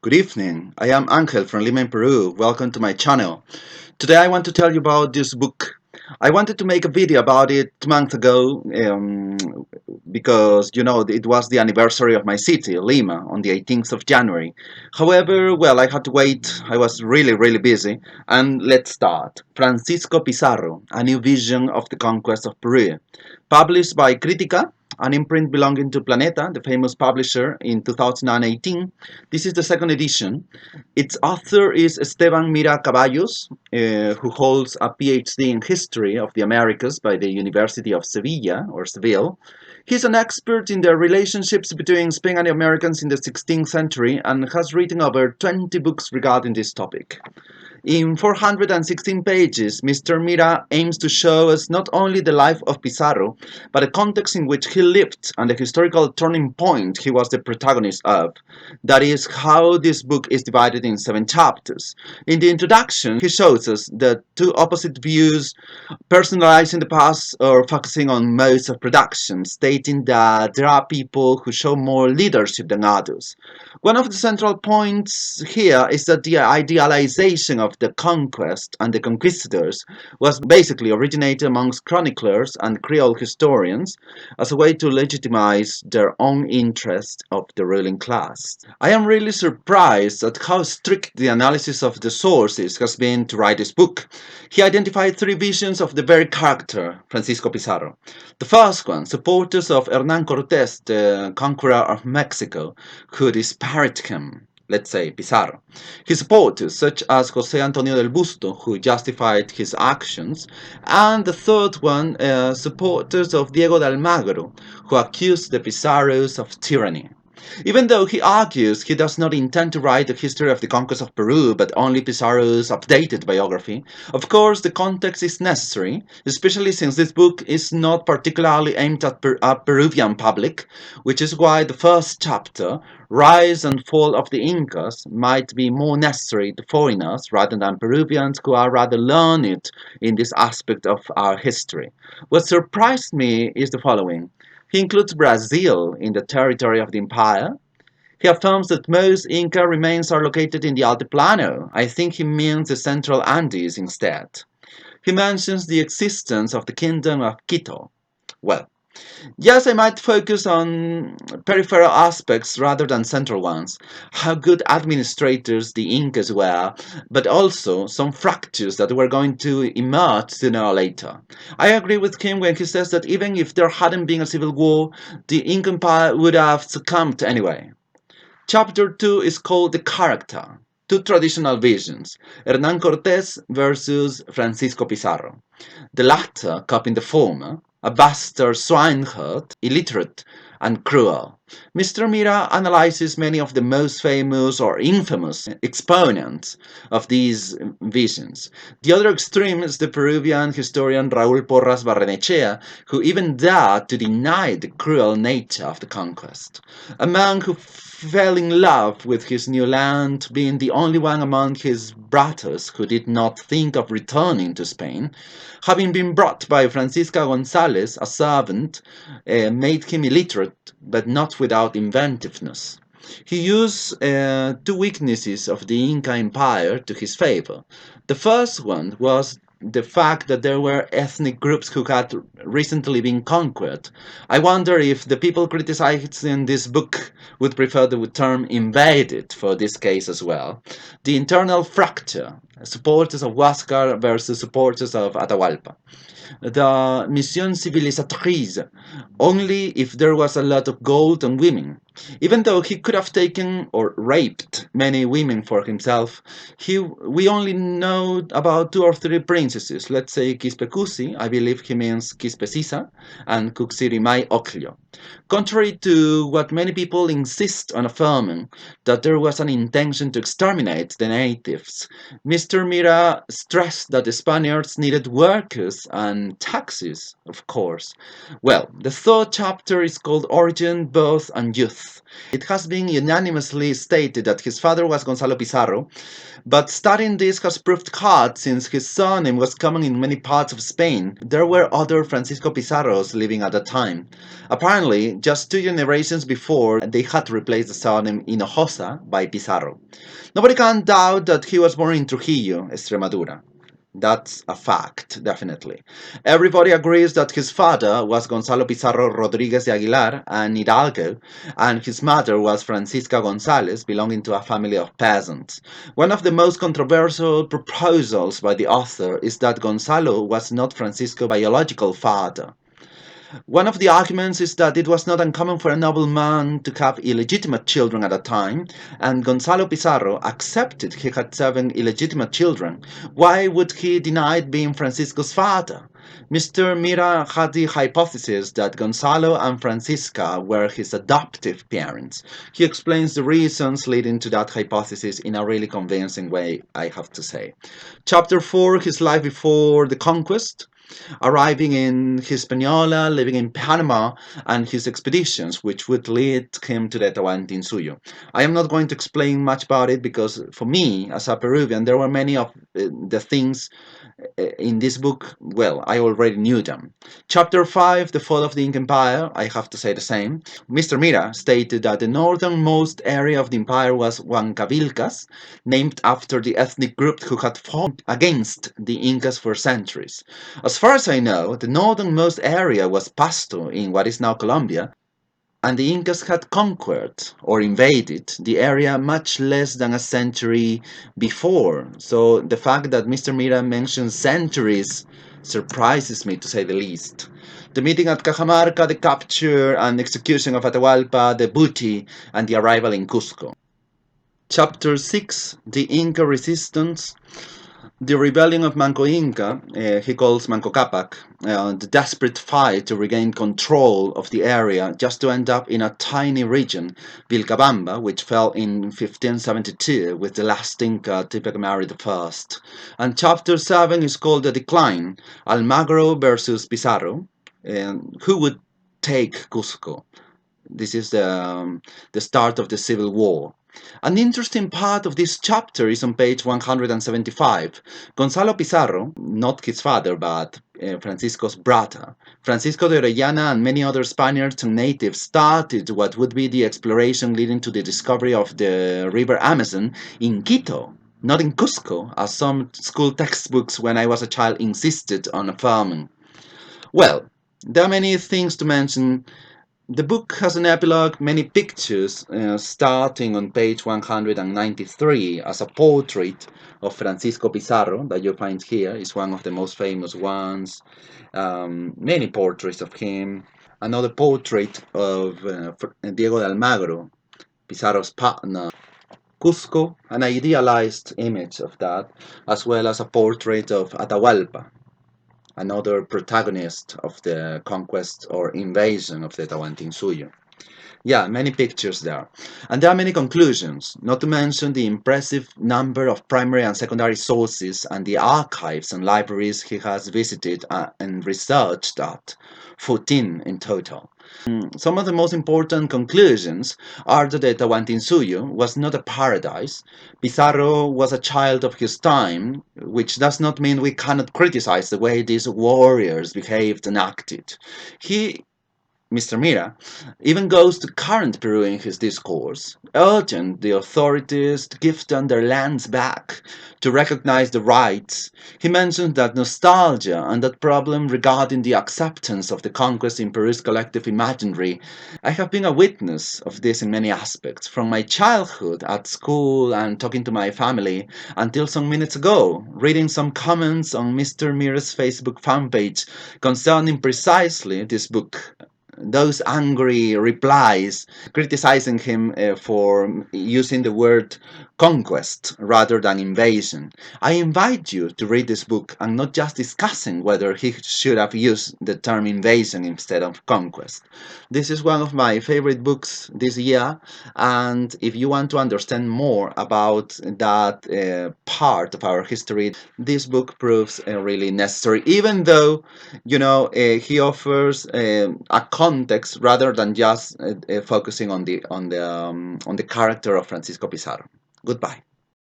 Good evening. I am Angel from Lima, Peru. Welcome to my channel. Today I want to tell you about this book. I wanted to make a video about it 2 months ago because, it was the anniversary of my city, Lima, on the 18th of January. However, well, I had to wait. I was really busy. And let's start. Francisco Pizarro, A New Vision of the Conquest of Peru. Published by Crítica, an imprint belonging to Planeta, the famous publisher, in 2018. This is the second edition. Its author is Esteban Mira Caballos, who holds a PhD in history of the Americas by the University of Sevilla or Seville. He's an expert in the relationships between Spain and the Americans in the 16th century and has written over 20 books regarding this topic. In 416 pages, Mr. Mira aims to show us not only the life of Pizarro, but the context in which he lived and the historical turning point he was the protagonist of. That is how this book is divided in 7 chapters. In the introduction, he shows us the two opposite views, personalizing the past or focusing on modes of production, stating that there are people who show more leadership than others. One of the central points here is that the idealization of the conquest and the conquistadors was basically originated amongst chroniclers and Creole historians as a way to legitimize their own interest of the ruling class. I am really surprised at how strict the analysis of the sources has been to write this book. He identified 3 visions of the very character, Francisco Pizarro. The first one, supporters of Hernán Cortés, the conqueror of Mexico, who disparaged him, let's say Pizarro. His supporters, such as José Antonio del Busto, who justified his actions, and the third one, supporters of Diego de Almagro, who accused the Pizarros of tyranny. Even though he argues he does not intend to write the history of the conquest of Peru, but only Pizarro's updated biography, of course the context is necessary, especially since this book is not particularly aimed at a Peruvian public, which is why the first chapter, Rise and Fall of the Incas, might be more necessary to foreigners rather than Peruvians who are rather learned in this aspect of our history. What surprised me is the following. He includes Brazil in the territory of the empire. He affirms that most Inca remains are located in the Altiplano. I think he means the central Andes instead. He mentions the existence of the kingdom of Quito. Well, yes, I might focus on peripheral aspects rather than central ones. How good administrators the Incas were, but also some fractures that were going to emerge sooner or later. I agree with him when he says that even if there hadn't been a civil war, the Inca Empire would have succumbed anyway. Chapter 2 is called The Character. 2 traditional visions, Hernán Cortés versus Francisco Pizarro. The latter copying the former, a bastard swineherd, illiterate and cruel. Mr. Mira analyzes many of the most famous or infamous exponents of these visions. The other extreme is the Peruvian historian Raúl Porras Barrenechea, who even dared to deny the cruel nature of the conquest. A man who fell in love with his new land, being the only one among his brothers who did not think of returning to Spain, having been brought by Francisca González, a servant, made him illiterate, but not without inventiveness. He used 2 weaknesses of the Inca Empire to his favor. The first one was the fact that there were ethnic groups who had recently been conquered. I wonder if the people criticizing this book would prefer the term invaded for this case as well. The internal fracture, supporters of Huáscar versus supporters of Atahualpa. The mission civilisatrice, only if there was a lot of gold and women. Even though he could have taken or raped many women for himself, we only know about 2 or 3 princesses, let's say Quispecusi, I believe he means Quispecisa, and Cuxirimay Ocllo. Contrary to what many people insist on affirming, that there was an intention to exterminate the natives, Mr. Mira stressed that the Spaniards needed workers and taxes, of course. Well, the third chapter is called Origin, Birth and Youth. It has been unanimously stated that his father was Gonzalo Pizarro, but studying this has proved hard since his surname was common in many parts of Spain. There were other Francisco Pizarros living at the time. Apparently, Apparently, just 2 generations before, they had to replace the surname Hinojosa by Pizarro. Nobody can doubt that he was born in Trujillo, Extremadura. That's a fact, definitely. Everybody agrees that his father was Gonzalo Pizarro Rodriguez de Aguilar, an Hidalgo, and his mother was Francisca Gonzalez, belonging to a family of peasants. One of the most controversial proposals by the author is that Gonzalo was not Francisco's biological father. One of the arguments is that it was not uncommon for a nobleman to have illegitimate children at a time, and Gonzalo Pizarro accepted he had 7 illegitimate children. Why would he deny being Francisco's father? Mr. Mira had the hypothesis that Gonzalo and Francisca were his adoptive parents. He explains the reasons leading to that hypothesis in a really convincing way, I have to say. Chapter 4, His Life Before the Conquest. Arriving in Hispaniola, living in Panama, and his expeditions, which would lead him to the Tahuantinsuyo. I am not going to explain much about it because, for me, as a Peruvian, there were many of the things in this book, well, I already knew them. Chapter 5, The Fall of the Inca Empire, I have to say the same. Mr. Mira stated that the northernmost area of the empire was Huancavilcas, named after the ethnic group who had fought against the Incas for centuries. As far as I know, the northernmost area was Pasto in what is now Colombia, and the Incas had conquered or invaded the area much less than a century before. So the fact that Mr. Mira mentions centuries surprises me, to say the least. The meeting at Cajamarca, the capture and execution of Atahualpa, the booty, and the arrival in Cusco. Chapter 6, The Inca Resistance. The rebellion of Manco Inca, he calls Manco Capac, the desperate fight to regain control of the area just to end up in a tiny region, Vilcabamba, which fell in 1572 with the last Inca, Tupac Amaru I. And chapter 7 is called The Decline, Almagro versus Pizarro, who would take Cusco. This is the start of the Civil War. An interesting part of this chapter is on page 175. Gonzalo Pizarro, not his father, but Francisco's brother, Francisco de Orellana and many other Spaniards and natives started what would be the exploration leading to the discovery of the river Amazon in Quito, not in Cusco, as some school textbooks when I was a child insisted on affirming. Well, there are many things to mention. The book has an epilogue, many pictures, starting on page 193 as a portrait of Francisco Pizarro that you find here. Is one of the most famous ones. Many portraits of him. Another portrait of Diego de Almagro, Pizarro's partner. Cusco, an idealized image of that, as well as a portrait of Atahualpa, another protagonist of the conquest or invasion of the Tahuantinsuyo. Yeah, many pictures there. And there are many conclusions, not to mention the impressive number of primary and secondary sources and the archives and libraries he has visited and researched at, 14 in total. Some of the most important conclusions are that the Tahuantinsuyo was not a paradise. Pizarro was a child of his time, which does not mean we cannot criticize the way these warriors behaved and acted. He, Mr. Mira, even goes to current Peru in his discourse, urging the authorities to give them their lands back, to recognize the rights. He mentions that nostalgia and that problem regarding the acceptance of the conquest in Peru's collective imaginary. I have been a witness of this in many aspects, from my childhood at school and talking to my family, until some minutes ago, reading some comments on Mr. Mira's Facebook fan page concerning precisely this book. Those angry replies criticizing him for using the word conquest rather than invasion. I invite you to read this book and not just discussing whether he should have used the term invasion instead of conquest. This is one of my favorite books this year, and if you want to understand more about that part of our history, this book proves really necessary, even though he offers a context rather than just focusing on the character of Francisco Pizarro. Goodbye.